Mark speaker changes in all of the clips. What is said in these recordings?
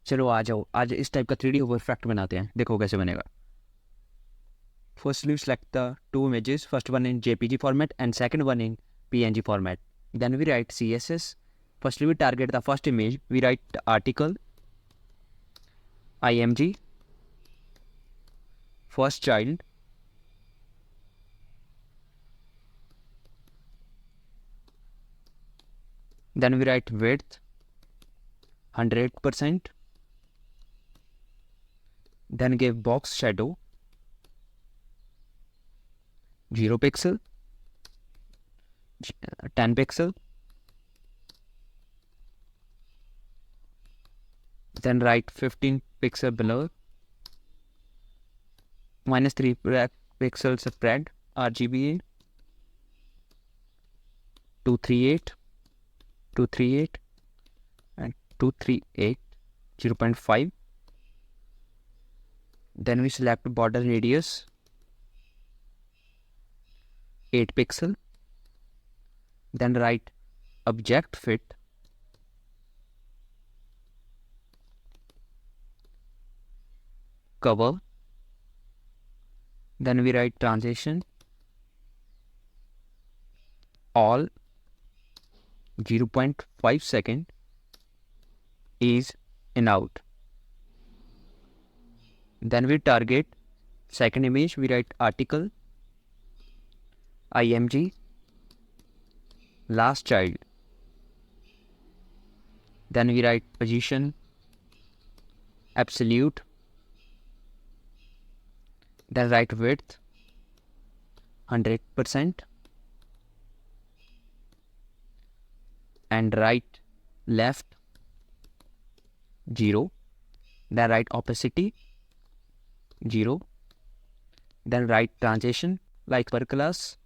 Speaker 1: चलो आ जाओ, आज इस टाइप का 3D होवर इफेक्ट बनाते हैं, देखो कैसे बनेगा। Firstly, select the two images, first one in JPG format and second one in PNG format. Then we write CSS. Firstly, we target the first image. We write article, IMG, first child. Then we write width, 100%. Then give box shadow, 0 pixel, 10 pixel. Then write 15 pixel below, -3 pixel spread, RGBA, 238, 238 and 238, 0.5. Then we select border radius, 8 pixel. Then write object fit, cover. Then we write transition, all, 0.5 second, is in out. Then we target second image. We write article, IMG, last child. Then we write position, absolute. Then write width, 100%. And right left, 0. Then write opacity, 0. Then write transition like per class.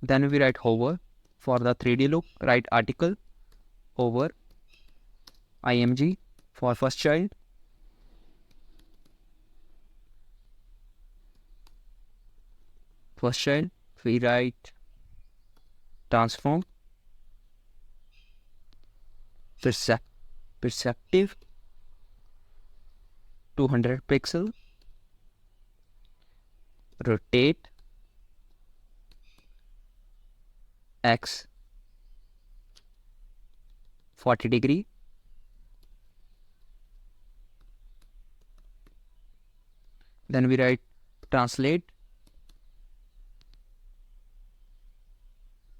Speaker 1: Then we write hover. For the 3D look, write article, hover, IMG for first child. First child, we write transform, perspective, 200 pixel, rotate, X, 40 degree. Then we write translate,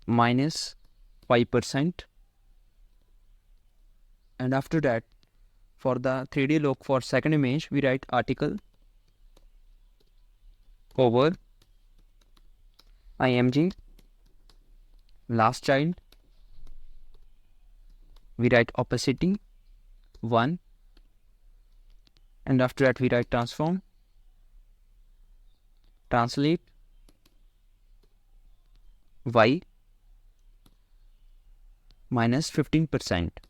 Speaker 1: -5%. And after that, for the 3D look for second image, we write article, hover, IMG, last child. We write opacity, 1. And after that, we write transform, translate, Y, -15%.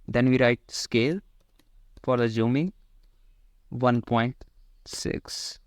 Speaker 1: Then we write scale for the zooming, 1.6.